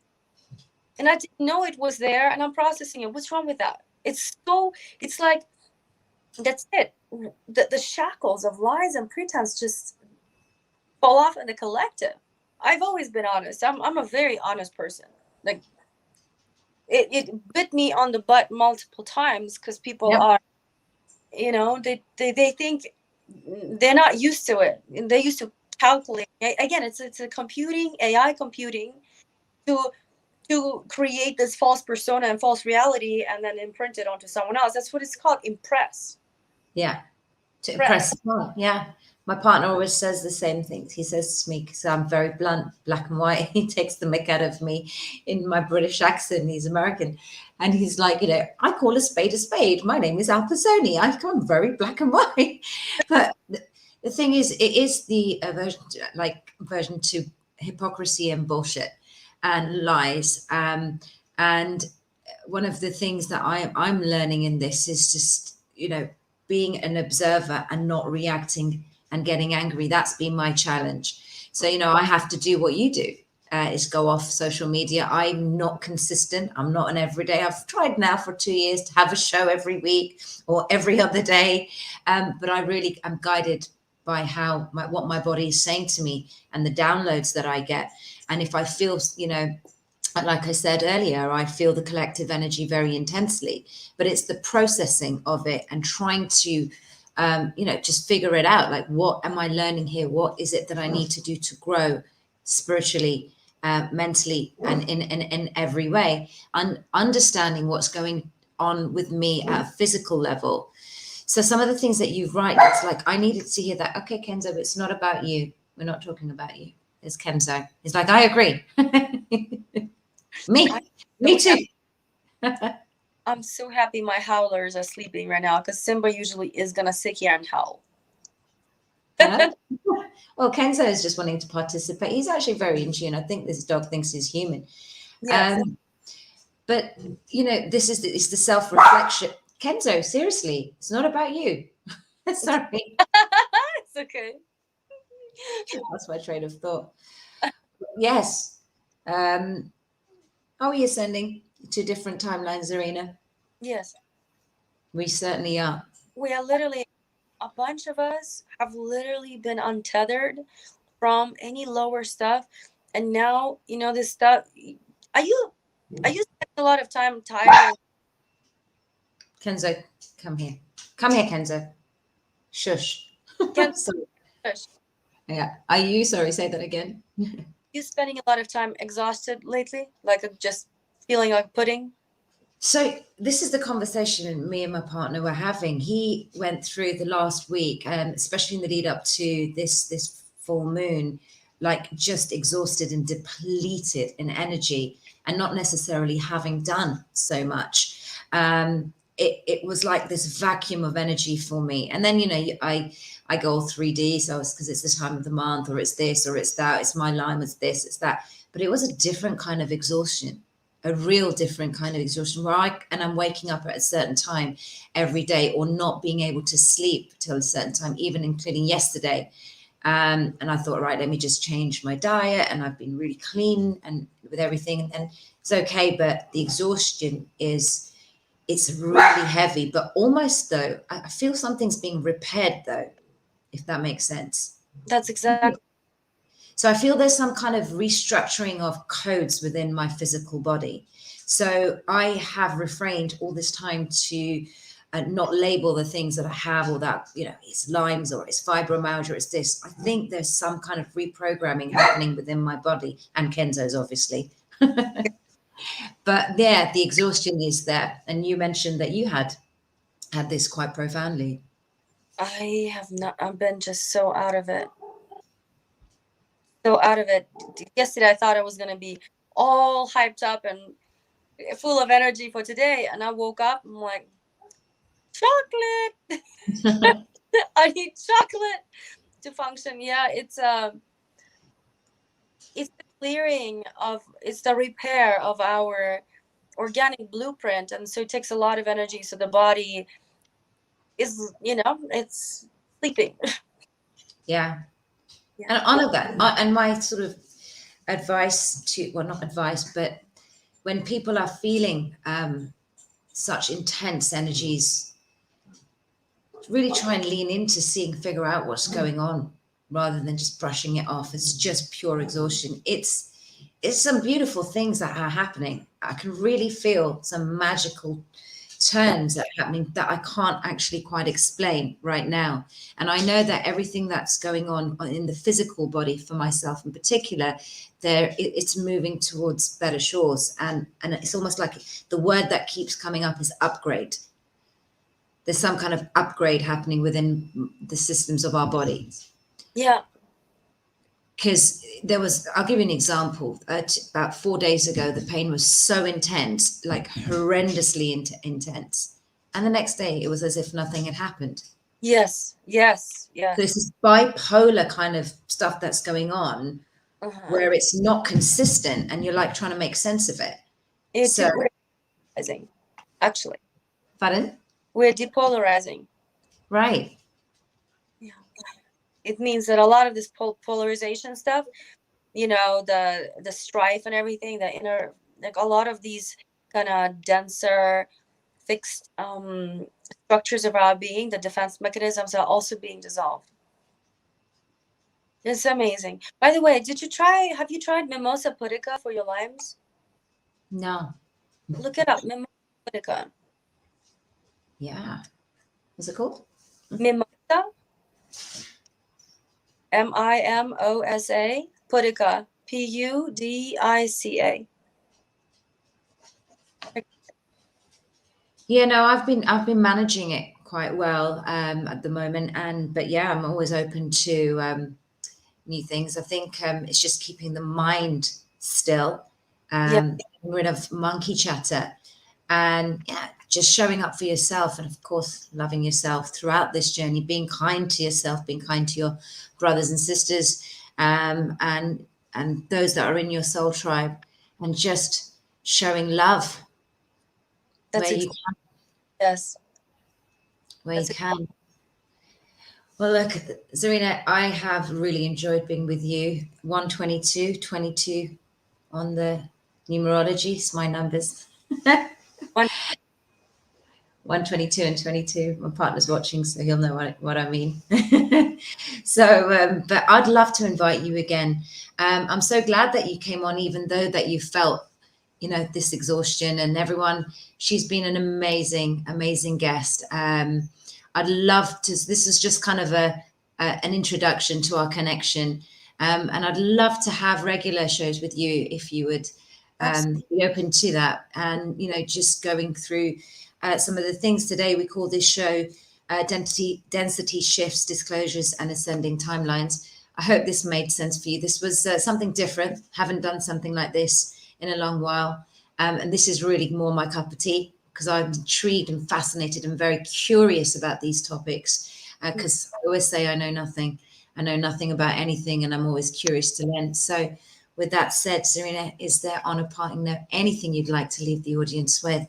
and I didn't know it was there and I'm processing it. What's wrong with that? It's like, that's it. The shackles of lies and pretense just fall off in the collective. I've always been honest. I'm a very honest person. Like, it bit me on the butt multiple times because people yep. are, they think they're not used to it. And they used to calculate. Again, it's a computing, AI computing to create this false persona and false reality and then imprint it onto someone else. That's what it's called, impress. Yeah. To impress. Well, yeah. My partner always says the same things. He says to me, because I'm very blunt, black and white, he takes the mick out of me in my British accent. He's American. And he's like, I call a spade a spade. My name is Alpa Soni. I'm very black and white. But the thing is, it is the version to hypocrisy and bullshit and lies. And one of the things that I'm learning in this is just, being an observer and not reacting and getting angry. That's been my challenge. So, I have to do what you do, is go off social media. I'm not consistent. I'm not an everyday. I've tried now for 2 years to have a show every week or every other day. But I really am guided by what my body is saying to me and the downloads that I get. And if I feel, like I said earlier, I feel the collective energy very intensely, but it's the processing of it and trying to, just figure it out. Like, what am I learning here? What is it that I need to do to grow spiritually, mentally, and in every way? And understanding what's going on with me at a physical level. So some of the things that you write, it's like, I needed to hear that. Okay, Kenzo, it's not about you. We're not talking about you. It's Kenzo. He's like, I agree. Me too. I'm so happy my howlers are sleeping right now because Simba usually is going to sit here and howl. Well, Kenzo is just wanting to participate. He's actually very in tune. I think this dog thinks he's human. Yes. But, this is it's the self-reflection. Kenzo, seriously, it's not about you. Sorry. It's okay. That's my train of thought. Yes. Are we ascending to different timelines, Zarina? Yes. We certainly are. We are literally, a bunch of us have literally been untethered from any lower stuff. And now, this stuff, are you spending a lot of time tired? Kenzo, come here. Come here, Kenzo. Shush. Shush. Yeah. Are you, sorry, say that again. You spending a lot of time exhausted lately? Like just feeling like pudding? So this is the conversation me and my partner were having. He went through the last week, especially in the lead up to this full moon, like just exhausted and depleted in energy and not necessarily having done so much. It was like this vacuum of energy for me. And then, I go all 3D, so it's because it's the time of the month, or it's this, or it's that, it's my line, it's this, it's that. But it was a different kind of exhaustion, a real different kind of exhaustion where I'm waking up at a certain time every day or not being able to sleep till a certain time, even including yesterday. And I thought, right, let me just change my diet. And I've been really clean and with everything. And it's okay. But the exhaustion it's really heavy, but almost though, I feel something's being repaired though, if that makes sense. That's exactly. So I feel there's some kind of restructuring of codes within my physical body. So I have refrained all this time to not label the things that I have, or that, it's Lyme's or it's fibromyalgia, or it's this. I think there's some kind of reprogramming happening within my body, and Kenzo's obviously. But yeah, the exhaustion is there. And you mentioned that you had this quite profoundly. I have not, I've been just so out of it. so out of it. Yesterday I thought I was going to be all hyped up and full of energy for today, and I woke up, I'm like, chocolate. I need chocolate to function. Yeah, it's the clearing of, it's the repair of our organic blueprint, and so it takes a lot of energy, so the body is, it's sleeping. Yeah. Yeah. And honor that. And my sort of advice to, well, not advice, but when people are feeling such intense energies, really try and lean into figure out what's going on rather than just brushing it off as just pure exhaustion. It's some beautiful things that are happening. I can really feel some magical turns that are happening that I can't actually quite explain right now. And I know that everything that's going on in the physical body for myself in particular, it's moving towards better shores. And it's almost like the word that keeps coming up is upgrade. There's some kind of upgrade happening within the systems of our bodies. Yeah. Because I'll give you an example. About 4 days ago, the pain was so intense, like horrendously intense. And the next day, it was as if nothing had happened. Yes. So this is bipolar kind of stuff that's going on, where it's not consistent and you're like trying to make sense of it. We're depolarizing, actually. Pardon? We're depolarizing. Right. Yeah. It means that a lot of this polarization stuff, the strife and everything, the inner, like a lot of these kind of denser, fixed structures of our being, the defense mechanisms are also being dissolved. It's amazing. By the way, have you tried Mimosa Pudica for your limes? No. Look it up, Mimosa Pudica. Yeah. What's it called? Mimosa. Mimosa Pudica. Pudica. Yeah, no, I've been managing it quite well at the moment, but yeah, I'm always open to new things. I think it's just keeping the mind still, getting rid of monkey chatter, and yeah, just showing up for yourself, and of course, loving yourself throughout this journey, being kind to yourself, being kind to your brothers and sisters, and those that are in your soul tribe, and just showing love. That's where you exactly. Yes. Where you can. Well, look, Zarina, I have really enjoyed being with you. 122 on the numerology. It's my numbers. 122 and 22. My partner's watching, so he'll know what I mean. So, but I'd love to invite you again. I'm so glad that you came on, even though that you felt, this exhaustion, and everyone. She's been an amazing, amazing guest. I'd love to. This is just kind of an introduction to our connection, and I'd love to have regular shows with you if you would be open to that. And just going through some of the things today. We call this show density shifts, disclosures, and ascending timelines. I hope this made sense for you. This was something different. Haven't done something like this in a long while, and this is really more my cup of tea, because I'm intrigued and fascinated and very curious about these topics, because I always say I know nothing about anything, and I'm always curious to learn. So with that said, Zarina, is there, on a parting note, anything you'd like to leave the audience with?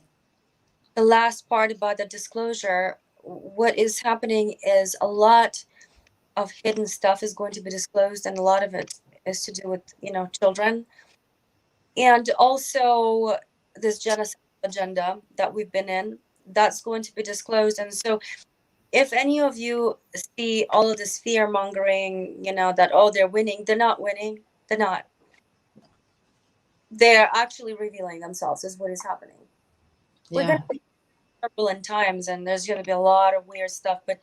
The last part about the disclosure, what is happening is a lot of hidden stuff is going to be disclosed, and a lot of it is to do with children, and also this genocide agenda that we've been in, that's going to be disclosed. And so if any of you see all of this fear mongering, that, oh, they're winning, they're not winning. They're not. They're actually revealing themselves, is what is happening. We're going to be turbulent times, and there's going to be a lot of weird stuff, but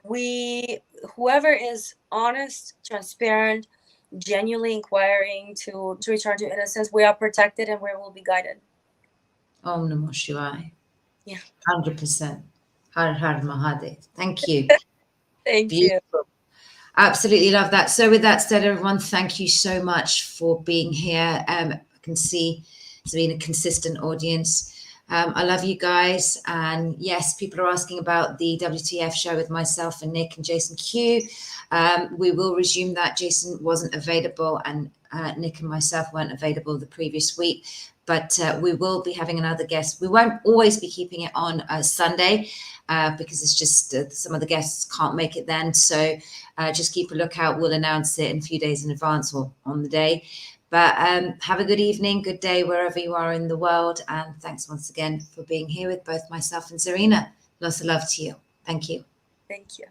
whoever is honest, transparent, genuinely inquiring to return to innocence, we are protected and we will be guided. Om Namo Shivaya. Yeah. 100%. Har Har Mahadev. Thank you. Thank you. Absolutely love that. So with that said, everyone, thank you so much for being here. I can see it's been a consistent audience. I love you guys. And yes, people are asking about the WTF show with myself and Nick and Jason Q. We will resume that. Jason wasn't available and Nick and myself weren't available the previous week. But we will be having another guest. We won't always be keeping it on Sunday because it's just some of the guests can't make it then. So just keep a lookout. We'll announce it in a few days in advance or on the day. But have a good evening, good day, wherever you are in the world. And thanks once again for being here with both myself and Zarina. Lots of love to you. Thank you. Thank you.